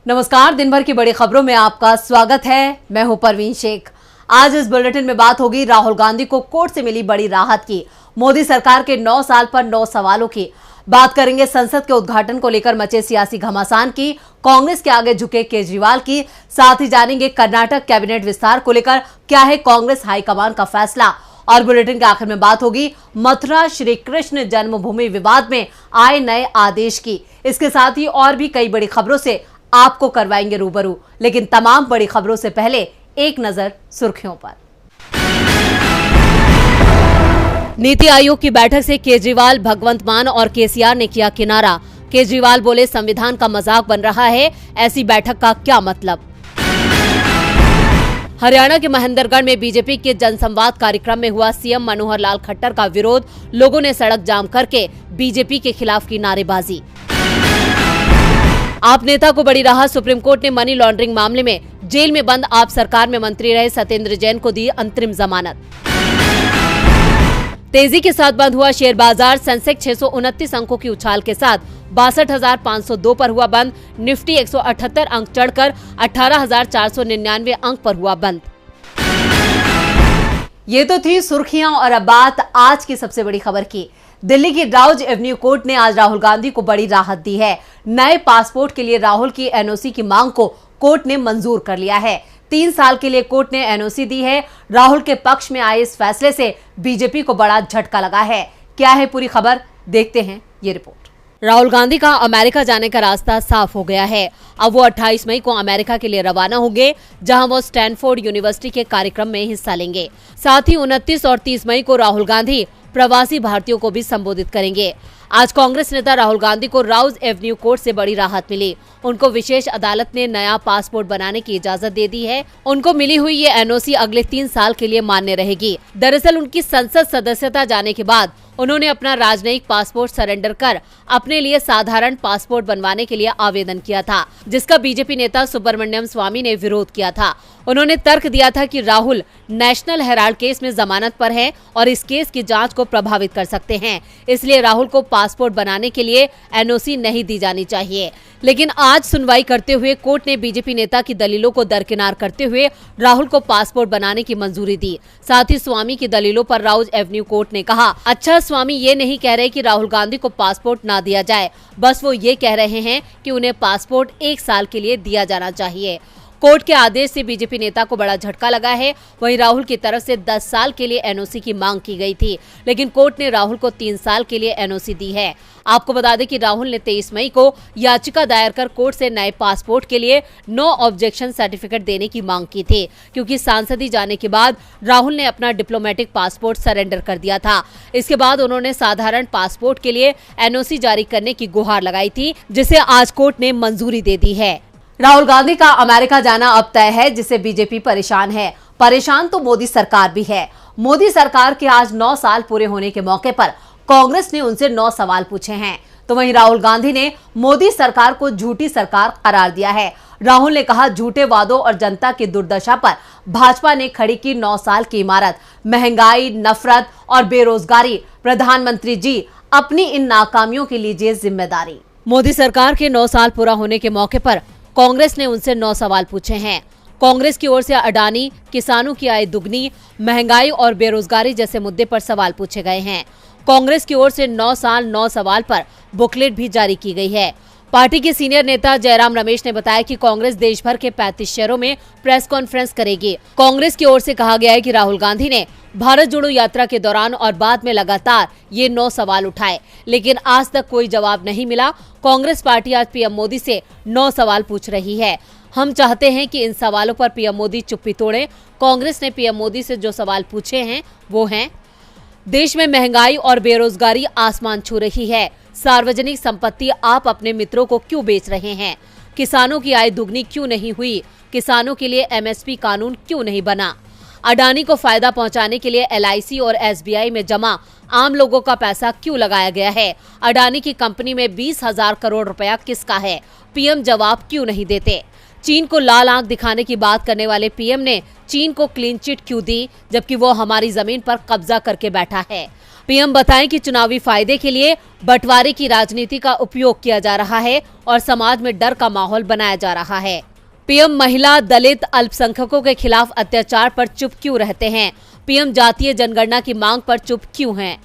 नमस्कार, दिन भर की बड़ी खबरों में आपका स्वागत है। मैं हूं परवीन शेख। आज इस बुलेटिन में बात होगी राहुल गांधी को कोर्ट से मिली बड़ी राहत की, मोदी सरकार के 9 साल पर 9 सवालों की। बात करेंगे संसद के उद्घाटन को लेकर मचे सियासी घमासान की, कांग्रेस के आगे झुके केजरीवाल की। साथ ही जानेंगे कर्नाटक कैबिनेट विस्तार को लेकर क्या है कांग्रेस हाईकमान का फैसला। और बुलेटिन के आखिर में बात होगी मथुरा श्री कृष्ण जन्मभूमि विवाद में आए नए आदेश की। इसके साथ ही और भी कई बड़ी खबरों से आपको करवाएंगे रूबरू, लेकिन तमाम बड़ी खबरों से पहले एक नजर सुर्खियों पर। नीति आयोग की बैठक से केजरीवाल, भगवंत मान और केसीआर ने किया किनारा। केजरीवाल बोले संविधान का मजाक बन रहा है, ऐसी बैठक का क्या मतलब। हरियाणा के महेंद्रगढ़ में बीजेपी के जनसंवाद कार्यक्रम में हुआ सीएम मनोहर लाल खट्टर का विरोध, लोगों ने सड़क जाम करके बीजेपी के खिलाफ की नारेबाजी। आप नेता को बड़ी राहत, सुप्रीम कोर्ट ने मनी लॉन्ड्रिंग मामले में जेल में बंद आप सरकार में मंत्री रहे सत्येंद्र जैन को दी अंतरिम जमानत। तेजी के साथ बंद हुआ शेयर बाजार, सेंसेक्स 629 अंकों की उछाल के साथ 62,502 पर हुआ बंद। निफ्टी 178 अंक चढ़कर 18,499 अंक पर हुआ बंद। ये तो थी सुर्खियां और अब बात आज की सबसे बड़ी खबर की। दिल्ली की राउज एवेन्यू कोर्ट ने आज राहुल गांधी को बड़ी राहत दी है। नए पासपोर्ट के लिए राहुल की एनओसी की मांग को कोर्ट ने मंजूर कर लिया है। 3 साल के लिए कोर्ट ने एनओसी दी है। राहुल के पक्ष में आए इस फैसले से बीजेपी को बड़ा झटका लगा है। क्या है पूरी खबर, देखते हैं ये रिपोर्ट। राहुल गांधी का अमेरिका जाने का रास्ता साफ हो गया है। अब वो 28 मई को अमेरिका के लिए रवाना होंगे, जहां वो स्टैनफोर्ड यूनिवर्सिटी के कार्यक्रम में हिस्सा लेंगे। साथ ही 29 और 30 मई को राहुल गांधी प्रवासी भारतीयों को भी संबोधित करेंगे। आज कांग्रेस नेता राहुल गांधी को राउज एवेन्यू कोर्ट से बड़ी राहत मिली। उनको विशेष अदालत ने नया पासपोर्ट बनाने की इजाजत दे दी है। उनको मिली हुई ये एनओसी अगले 3 साल के लिए मान्य रहेगी। दरअसल उनकी संसद सदस्यता जाने के बाद उन्होंने अपना राजनयिक पासपोर्ट सरेंडर कर अपने लिए साधारण पासपोर्ट बनवाने के लिए आवेदन किया था, जिसका बीजेपी नेता सुब्रमण्यम स्वामी ने विरोध किया था। उन्होंने तर्क दिया था कि राहुल नेशनल हेराल्ड केस में जमानत पर हैं और इस केस की जांच को प्रभावित कर सकते हैं, इसलिए राहुल को पासपोर्ट बनाने के लिए एनओसी नहीं दी जानी चाहिए। लेकिन आज सुनवाई करते हुए कोर्ट ने बीजेपी नेता की दलीलों को दरकिनार करते हुए राहुल को पासपोर्ट बनाने की मंजूरी दी। साथ ही स्वामी की दलीलों पर राउज एवेन्यू कोर्ट ने कहा, अच्छा स्वामी ये नहीं कह रहे कि राहुल गांधी को पासपोर्ट ना दिया जाए, बस वो ये कह रहे हैं कि उन्हें पासपोर्ट 1 साल के लिए दिया जाना चाहिए। कोर्ट के आदेश से बीजेपी नेता को बड़ा झटका लगा है। वहीं राहुल की तरफ से 10 साल के लिए एनओसी की मांग की गई थी, लेकिन कोर्ट ने राहुल को 3 साल के लिए एनओसी दी है। आपको बता दें कि राहुल ने 23 मई को याचिका दायर कर कोर्ट से नए पासपोर्ट के लिए नो ऑब्जेक्शन सर्टिफिकेट देने की मांग की थी, क्योंकि सांसदी जाने के बाद राहुल ने अपना डिप्लोमेटिक पासपोर्ट सरेंडर कर दिया था। इसके बाद उन्होंने साधारण पासपोर्ट के लिए एनओसी जारी करने की गुहार लगाई थी, जिसे आज कोर्ट ने मंजूरी दे दी है। राहुल गांधी का अमेरिका जाना अब तय है, जिससे बीजेपी परेशान है। परेशान तो मोदी सरकार भी है। मोदी सरकार के आज 9 साल पूरे होने के मौके पर कांग्रेस ने उनसे 9 सवाल पूछे हैं, तो वहीं राहुल गांधी ने मोदी सरकार को झूठी सरकार करार दिया है। राहुल ने कहा, झूठे वादों और जनता की दुर्दशा पर भाजपा ने खड़ी की 9 साल की इमारत। महंगाई, नफरत और बेरोजगारी, प्रधानमंत्री जी अपनी इन नाकामियों के लीजिए जिम्मेदारी। मोदी सरकार के 9 साल पूरा होने के मौके पर कांग्रेस ने उनसे 9 सवाल पूछे हैं। कांग्रेस की ओर से अडानी, किसानों की आय दुगनी, महंगाई और बेरोजगारी जैसे मुद्दे पर सवाल पूछे गए हैं। कांग्रेस की ओर से 9 साल 9 सवाल पर बुकलेट भी जारी की गई है। पार्टी के सीनियर नेता जयराम रमेश ने बताया कि कांग्रेस देश भर के 35 शहरों में प्रेस कॉन्फ्रेंस करेगी। कांग्रेस की ओर से कहा गया है कि राहुल गांधी ने भारत जोड़ो यात्रा के दौरान और बाद में लगातार ये 9 सवाल उठाए, लेकिन आज तक कोई जवाब नहीं मिला। कांग्रेस पार्टी आज पीएम मोदी से 9 सवाल पूछ रही है। हम चाहते हैं कि इन सवालों पर पीएम मोदी चुप्पी तोड़ें। कांग्रेस ने पीएम मोदी से जो सवाल पूछे हैं वो हैं, देश में महंगाई और बेरोजगारी आसमान छू रही है। सार्वजनिक संपत्ति आप अपने मित्रों को क्यों बेच रहे हैं? किसानों की आय दुगनी क्यों नहीं हुई? किसानों के लिए एमएसपी कानून क्यों नहीं बना? अडानी को फायदा पहुंचाने के लिए एलआईसी और एसबीआई में जमा आम लोगों का पैसा क्यों लगाया गया है? अडानी की कंपनी में 20,000 करोड़ रुपया किसका है? पीएम जवाब क्यों नहीं देते? चीन को लाल आंख दिखाने की बात करने वाले पीएम ने चीन को क्लीन चिट क्यों दी, जबकि वो हमारी जमीन पर कब्जा करके बैठा है? पीएम बताएं कि चुनावी फायदे के लिए बंटवारे की राजनीति का उपयोग किया जा रहा है और समाज में डर का माहौल बनाया जा रहा है। पीएम महिला, दलित, अल्पसंख्यकों के खिलाफ अत्याचार पर चुप क्यों रहते हैं? पीएम जातीय जनगणना की मांग पर चुप क्यों हैं?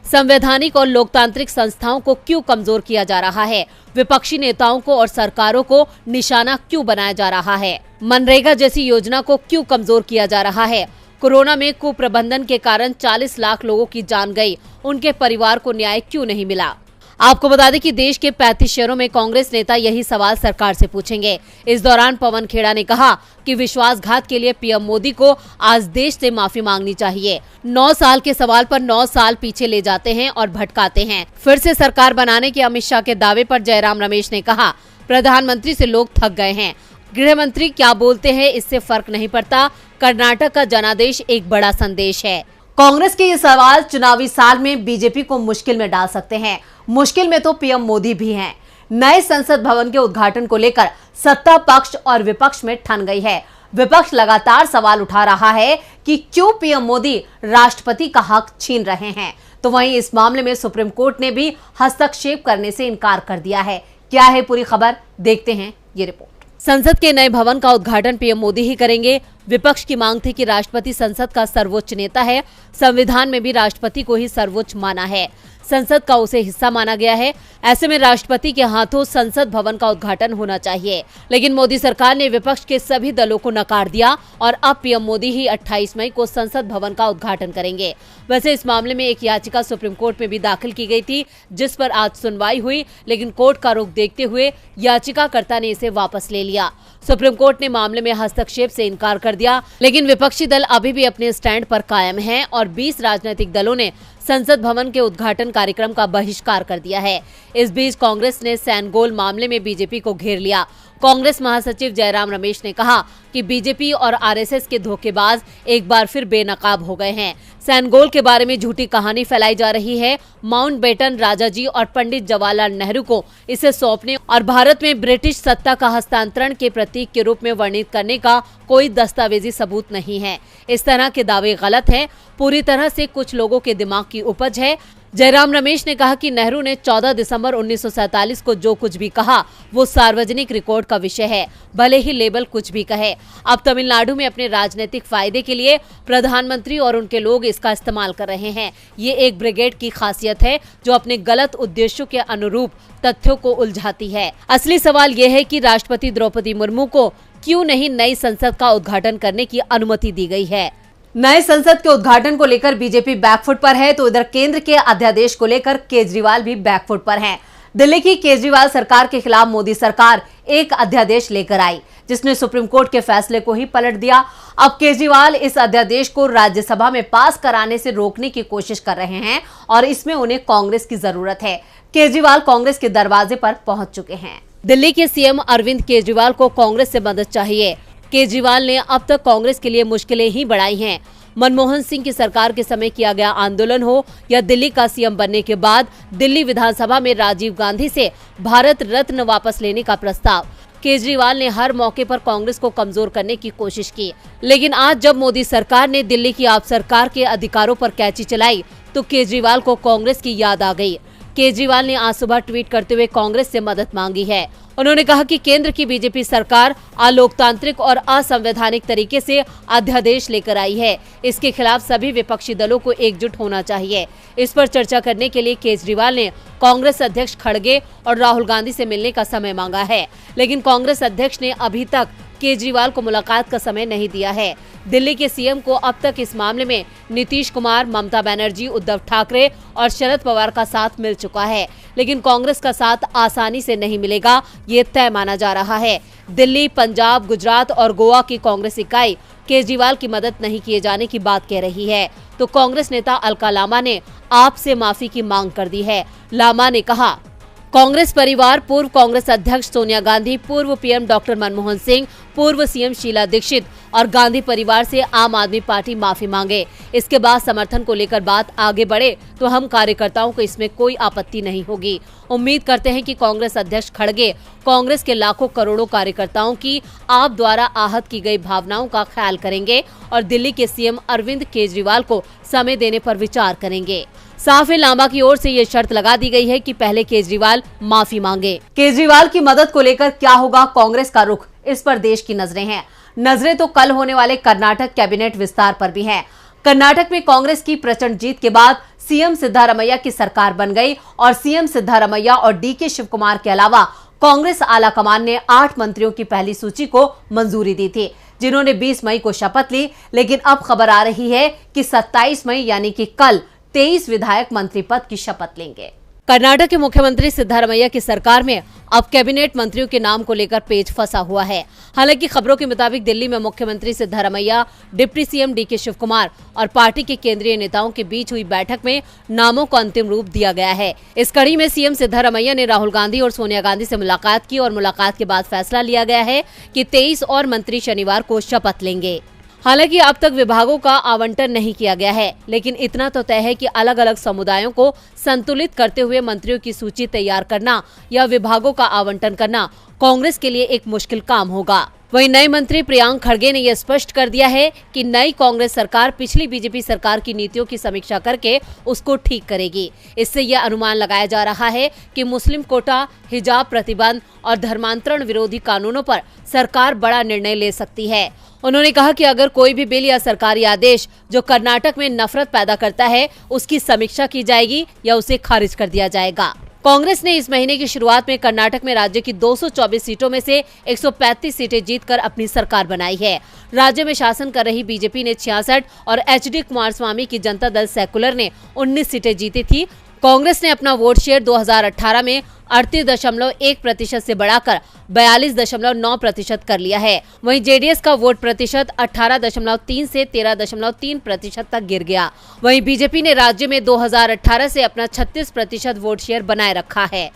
संवैधानिक और लोकतांत्रिक संस्थाओं को क्यों कमजोर किया जा रहा है? विपक्षी नेताओं को और सरकारों को निशाना क्यों बनाया जा रहा है? मनरेगा जैसी योजना को क्यों कमजोर किया जा रहा है? कोरोना में कुप्रबंधन के कारण 40 लाख लोगों की जान गई, उनके परिवार को न्याय क्यों नहीं मिला? आपको बता दें कि देश के 35 शहरों में कांग्रेस नेता यही सवाल सरकार से पूछेंगे। इस दौरान पवन खेड़ा ने कहा कि विश्वासघात के लिए पीएम मोदी को आज देश से माफी मांगनी चाहिए। 9 साल के सवाल पर 9 साल पीछे ले जाते हैं और भटकाते हैं। फिर से सरकार बनाने के अमित शाह के दावे पर जयराम रमेश ने कहा, प्रधानमंत्री से लोग थक गए हैं। गृह मंत्री क्या बोलते हैं इससे फर्क नहीं पड़ता। कर्नाटक का जनादेश एक बड़ा संदेश है। कांग्रेस के ये सवाल चुनावी साल में बीजेपी को मुश्किल में डाल सकते हैं। मुश्किल में तो पीएम मोदी भी हैं। नए संसद भवन के उद्घाटन को लेकर सत्ता पक्ष और विपक्ष में ठन गई है। विपक्ष लगातार सवाल उठा रहा है कि क्यों पीएम मोदी राष्ट्रपति का हक छीन रहे हैं। तो वहीं इस मामले में सुप्रीम कोर्ट ने भी हस्तक्षेप करने से इनकार कर दिया है। क्या है पूरी खबर, देखते हैं ये रिपोर्ट। संसद के नए भवन का उद्घाटन पीएम मोदी ही करेंगे। विपक्ष की मांग थी कि राष्ट्रपति संसद का सर्वोच्च नेता है। संविधान में भी राष्ट्रपति को ही सर्वोच्च माना है, संसद का उसे हिस्सा माना गया है। ऐसे में राष्ट्रपति के हाथों संसद भवन का उद्घाटन होना चाहिए, लेकिन मोदी सरकार ने विपक्ष के सभी दलों को नकार दिया और अब पीएम मोदी ही 28 मई को संसद भवन का उद्घाटन करेंगे। वैसे इस मामले में एक याचिका सुप्रीम कोर्ट में भी दाखिल की गई थी, जिस पर आज सुनवाई हुई, लेकिन कोर्ट का रुख देखते हुए याचिकाकर्ता ने इसे वापस ले लिया। सुप्रीम कोर्ट ने मामले में हस्तक्षेप से इनकार कर दिया, लेकिन विपक्षी दल अभी भी अपने स्टैंड पर कायम हैं और 20 राजनीतिक दलों ने संसद भवन के उद्घाटन कार्यक्रम का बहिष्कार कर दिया है। इस बीच कांग्रेस ने सैनगोल मामले में बीजेपी को घेर लिया। कांग्रेस महासचिव जयराम रमेश ने कहा कि बीजेपी और आरएसएस के धोखेबाज एक बार फिर बेनकाब हो गए हैं। सैनगोल के बारे में झूठी कहानी फैलाई जा रही है। माउंटबेटन राजाजी और पंडित जवाहरलाल नेहरू को इसे सौंपने और भारत में ब्रिटिश सत्ता का हस्तांतरण के प्रतीक के रूप में वर्णित करने का कोई दस्तावेजी सबूत नहीं है। इस तरह के दावे गलत हैं, पूरी तरह से कुछ लोगों के दिमाग की उपज है। जयराम रमेश ने कहा कि नेहरू ने 14 दिसंबर 1947 को जो कुछ भी कहा वो सार्वजनिक रिकॉर्ड का विषय है, भले ही लेबल कुछ भी कहे। अब तमिलनाडु में अपने राजनीतिक फायदे के लिए प्रधानमंत्री और उनके लोग इसका इस्तेमाल कर रहे हैं। ये एक ब्रिगेड की खासियत है जो अपने गलत उद्देश्यों के अनुरूप तथ्यों को उलझाती है। असली सवाल ये है कि राष्ट्रपति द्रौपदी मुर्मू को क्यों नहीं नई संसद का उद्घाटन करने की अनुमति दी गई है। नए संसद के उद्घाटन को लेकर बीजेपी बैकफुट पर है, तो इधर केंद्र के अध्यादेश को लेकर केजरीवाल भी बैकफुट पर हैं। दिल्ली की केजरीवाल सरकार के खिलाफ मोदी सरकार एक अध्यादेश लेकर आई, जिसने सुप्रीम कोर्ट के फैसले को ही पलट दिया। अब केजरीवाल इस अध्यादेश को राज्यसभा में पास कराने से रोकने की कोशिश कर रहे हैं और इसमें उन्हें कांग्रेस की जरूरत है। केजरीवाल कांग्रेस के दरवाजे पर पहुंच चुके हैं। दिल्ली के सीएम अरविंद केजरीवाल को कांग्रेस से मदद चाहिए। केजरीवाल ने अब तक कांग्रेस के लिए मुश्किलें ही बढ़ाई हैं। मनमोहन सिंह की सरकार के समय किया गया आंदोलन हो या दिल्ली का सीएम बनने के बाद दिल्ली विधानसभा में राजीव गांधी से भारत रत्न वापस लेने का प्रस्ताव, केजरीवाल ने हर मौके पर कांग्रेस को कमजोर करने की कोशिश की। लेकिन आज जब मोदी सरकार ने दिल्ली की आप सरकार के अधिकारों पर कैंची चलाई तो केजरीवाल को कांग्रेस की याद आ गई। केजरीवाल ने आज सुबह ट्वीट करते हुए कांग्रेस से मदद मांगी है। उन्होंने कहा कि केंद्र की बीजेपी सरकार अलोकतांत्रिक और असंवैधानिक तरीके से अध्यादेश लेकर आई है। इसके खिलाफ सभी विपक्षी दलों को एकजुट होना चाहिए। इस पर चर्चा करने के लिए केजरीवाल ने कांग्रेस अध्यक्ष खड़गे और राहुल गांधी से मिलने का समय मांगा है, लेकिन कांग्रेस अध्यक्ष ने अभी तक केजरीवाल को मुलाकात का समय नहीं दिया है। दिल्ली के सीएम को अब तक इस मामले में नीतीश कुमार, ममता बनर्जी, उद्धव ठाकरे और शरद पवार का साथ मिल चुका है, लेकिन कांग्रेस का साथ आसानी से नहीं मिलेगा, ये तय माना जा रहा है। दिल्ली, पंजाब, गुजरात और गोवा की कांग्रेस इकाई केजरीवाल की मदद नहीं किए जाने की बात कह रही है, तो कांग्रेस नेता अलका लामा ने आप से माफी की मांग कर दी है। लामा ने कहा, कांग्रेस परिवार, पूर्व कांग्रेस अध्यक्ष सोनिया गांधी, पूर्व पीएम डॉक्टर मनमोहन सिंह, पूर्व सीएम शीला दीक्षित और गांधी परिवार से आम आदमी पार्टी माफी मांगे। इसके बाद समर्थन को लेकर बात आगे बढ़े तो हम कार्यकर्ताओं को इसमें कोई आपत्ति नहीं होगी। उम्मीद करते हैं कि कांग्रेस अध्यक्ष खड़गे कांग्रेस के लाखों करोड़ों कार्यकर्ताओं की आप द्वारा आहत की गई भावनाओं का ख्याल करेंगे और दिल्ली के सीएम अरविंद केजरीवाल को समय देने पर विचार करेंगे। साफे लांबा की ओर से ये शर्त लगा दी गई है कि पहले केजरीवाल माफी मांगे। केजरीवाल की मदद को लेकर क्या होगा कांग्रेस का रुख, इस पर देश की नजरें हैं। नजरें तो कल होने वाले कर्नाटक कैबिनेट विस्तार पर भी हैं। कर्नाटक में कांग्रेस की प्रचंड जीत के बाद सीएम सिद्धारमैया की सरकार बन गई और सीएम सिद्धारमैया और डीके शिवकुमार के अलावा कांग्रेस आलाकमान ने 8 मंत्रियों की पहली सूची को मंजूरी दी थी, जिन्होंने 20 मई को शपथ ली। लेकिन अब खबर आ रही है कि 27 मई यानी कि कल 23 विधायक मंत्री पद की शपथ लेंगे। कर्नाटक के मुख्यमंत्री सिद्धारमैया की सरकार में अब कैबिनेट मंत्रियों के नाम को लेकर पेच फंसा हुआ है। हालांकि खबरों के मुताबिक दिल्ली में मुख्यमंत्री Siddaramaiah, deputy CM DK Shivakumar और पार्टी के केंद्रीय नेताओं के बीच हुई बैठक में नामों को अंतिम रूप दिया गया है। इस कड़ी में सीएम सिद्धारमैया ने राहुल गांधी और सोनिया गांधी से मुलाकात की और मुलाकात के बाद फैसला लिया गया है कि 23 और मंत्री शनिवार को शपथ लेंगे। हालांकि अब तक विभागों का आवंटन नहीं किया गया है, लेकिन इतना तो तय है कि अलग अलग समुदायों को संतुलित करते हुए मंत्रियों की सूची तैयार करना या विभागों का आवंटन करना कांग्रेस के लिए एक मुश्किल काम होगा। वहीं नए मंत्री प्रियांक खड़गे ने यह स्पष्ट कर दिया है कि नई कांग्रेस सरकार पिछली बीजेपी सरकार की नीतियों की समीक्षा करके उसको ठीक करेगी। इससे यह अनुमान लगाया जा रहा है कि मुस्लिम कोटा, हिजाब प्रतिबंध और धर्मांतरण विरोधी कानूनों पर सरकार बड़ा निर्णय ले सकती है। उन्होंने कहा कि अगर कोई भी बिल या सरकारी आदेश जो कर्नाटक में नफरत पैदा करता है, उसकी समीक्षा की जाएगी या उसे खारिज कर दिया जाएगा। कांग्रेस ने इस महीने की शुरुआत में कर्नाटक में राज्य की 224 सीटों में से 135 सीटें जीतकर अपनी सरकार बनाई है। राज्य में शासन कर रही बीजेपी ने 66 और एचडी कुमारस्वामी की जनता दल सेकुलर ने 19 सीटें जीती थी। कांग्रेस ने अपना वोट शेयर 2018 में 38.1% से बढ़ाकर 42.9% कर लिया है। वहीं जेडीएस का वोट प्रतिशत 18.3 से 13.3% तक गिर गया। वहीं बीजेपी ने राज्य में 2018 से अपना 36% वोट शेयर बनाए रखा है।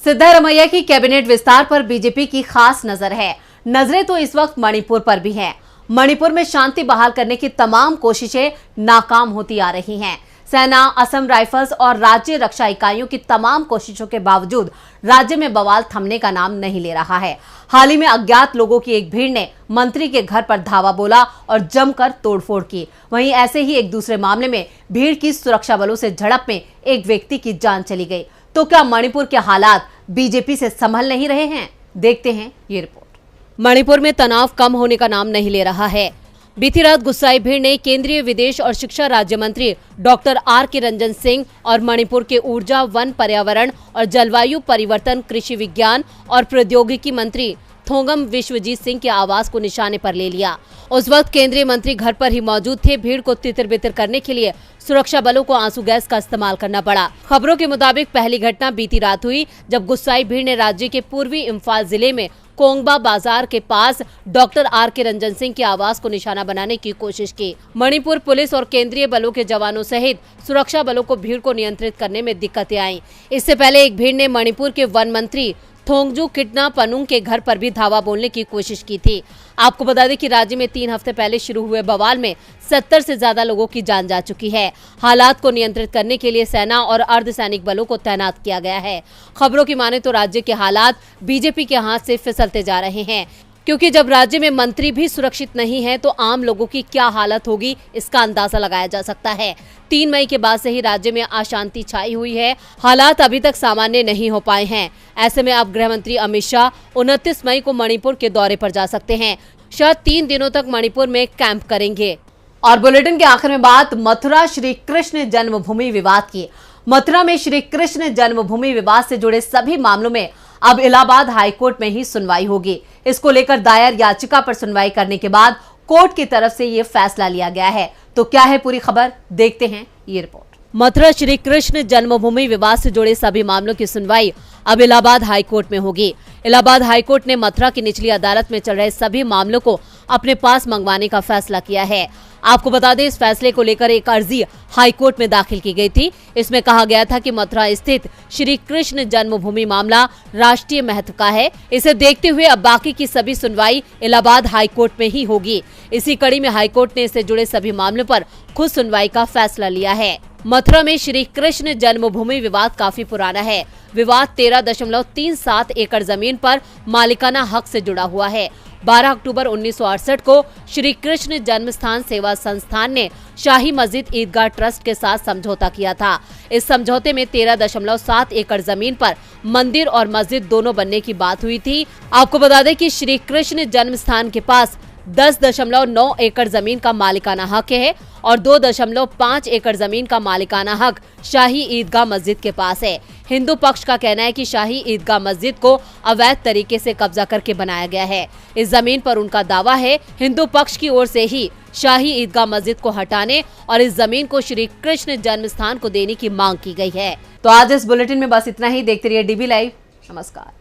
सिद्धारमैया की कैबिनेट विस्तार पर बीजेपी की खास नजर है। नजरें तो इस वक्त मणिपुर पर भी हैं। मणिपुर में शांति बहाल करने की तमाम कोशिशें नाकाम होती आ रही हैं। सेना, असम राइफल्स और राज्य रक्षा इकाइयों की तमाम कोशिशों के बावजूद राज्य में बवाल थमने का नाम नहीं ले रहा है। हाल ही में अज्ञात लोगों की एक भीड़ ने मंत्री के घर पर धावा बोला और जमकर तोड़फोड़ की। वहीं ऐसे ही एक दूसरे मामले में भीड़ की सुरक्षा बलों से झड़प में एक व्यक्ति की जान चली गई। तो क्या मणिपुर के हालात बीजेपी से संभल नहीं रहे हैं? देखते हैं ये रिपोर्ट। मणिपुर में तनाव कम होने का नाम नहीं ले रहा है। बीती रात गुस्साई भीड़ ने केंद्रीय विदेश और शिक्षा राज्य मंत्री डॉक्टर आर.के. रंजन सिंह और मणिपुर के ऊर्जा, वन, पर्यावरण और जलवायु परिवर्तन, कृषि विज्ञान और प्रौद्योगिकी मंत्री थोंगम विश्वजीत सिंह के आवास को निशाने पर ले लिया। उस वक्त केंद्रीय मंत्री घर पर ही मौजूद थे। भीड़ को तितर-बितर करने के लिए सुरक्षा बलों को आंसू गैस का इस्तेमाल करना पड़ा। खबरों के मुताबिक पहली घटना बीती रात हुई, जब गुस्साई भीड़ ने राज्य के पूर्वी इम्फाल जिले में कोंगबा बाजार के पास डॉक्टर आर.के. रंजन सिंह के आवास को निशाना बनाने की कोशिश की। मणिपुर पुलिस और केंद्रीय बलों के जवानों सहित सुरक्षा बलों को भीड़ को नियंत्रित करने में दिक्कतें आईं। इससे पहले एक भीड़ ने मणिपुर के वन मंत्री थोंगजू किटना पनुंग के घर पर भी धावा बोलने की कोशिश की थी। आपको बता दें कि राज्य में 3 हफ्ते पहले शुरू हुए बवाल में 70 से ज्यादा लोगों की जान जा चुकी है। हालात को नियंत्रित करने के लिए सेना और अर्धसैनिक बलों को तैनात किया गया है। खबरों की माने तो राज्य के हालात बीजेपी के हाथ से फिसलते जा रहे हैं, क्योंकि जब राज्य में मंत्री भी सुरक्षित नहीं है तो आम लोगों की क्या हालत होगी, इसका अंदाजा लगाया जा सकता है। 3 मई के बाद से ही राज्य में अशांति छाई हुई है। हालात अभी तक सामान्य नहीं हो पाए हैं। ऐसे में अब गृह मंत्री अमित शाह 29 मई को मणिपुर के दौरे पर जा सकते हैं। शायद 3 दिनों तक मणिपुर में कैंप करेंगे। और बुलेटिन के आखिर में बात मथुरा श्री कृष्ण जन्मभूमि विवाद की। मथुरा में श्री कृष्ण जन्मभूमि विवाद से जुड़े सभी मामलों में अब इलाहाबाद हाईकोर्ट में ही सुनवाई होगी। इसको लेकर दायर याचिका पर सुनवाई करने के बाद कोर्ट की तरफ से ये फैसला लिया गया है। तो क्या है पूरी खबर, देखते हैं ये रिपोर्ट। मथुरा श्री कृष्ण जन्मभूमि विवाद से जुड़े सभी मामलों की सुनवाई अब इलाहाबाद हाईकोर्ट में होगी। इलाहाबाद हाईकोर्ट ने मथुरा की निचली अदालत में चल रहे सभी मामलों को अपने पास मंगवाने का फैसला किया है। आपको बता दें, इस फैसले को लेकर एक अर्जी हाईकोर्ट में दाखिल की गई थी। इसमें कहा गया था कि मथुरा स्थित श्री कृष्ण जन्मभूमि मामला राष्ट्रीय महत्व का है। इसे देखते हुए अब बाकी की सभी सुनवाई इलाहाबाद हाईकोर्ट में ही होगी। इसी कड़ी में हाईकोर्ट ने इससे जुड़े सभी मामलों पर खुद सुनवाई का फैसला लिया है। मथुरा में श्री कृष्ण जन्मभूमि विवाद काफी पुराना है। विवाद 13.37 एकड़ जमीन पर मालिकाना हक से जुड़ा हुआ है। 12 अक्टूबर 1968 को श्री कृष्ण जन्मस्थान सेवा संस्थान ने शाही मस्जिद ईदगाह ट्रस्ट के साथ समझौता किया था। इस समझौते में 13.7 एकड़ जमीन पर मंदिर और मस्जिद दोनों बनने की बात हुई थी। आपको बता दें कि श्री कृष्ण जन्मस्थान के पास 10.9 एकड़ जमीन का मालिकाना हक है और 2.5 एकड़ जमीन का मालिकाना हक शाही ईदगाह मस्जिद के पास है। हिंदू पक्ष का कहना है कि शाही ईदगाह मस्जिद को अवैध तरीके से कब्जा करके बनाया गया है। इस जमीन पर उनका दावा है हिंदू पक्ष की ओर से ही शाही ईदगाह मस्जिद को हटाने और इस जमीन को श्री कृष्ण जन्मस्थान को देने की मांग की गई है। तो आज इस बुलेटिन में बस इतना ही। देखते रहिए डीबी लाइव। नमस्कार।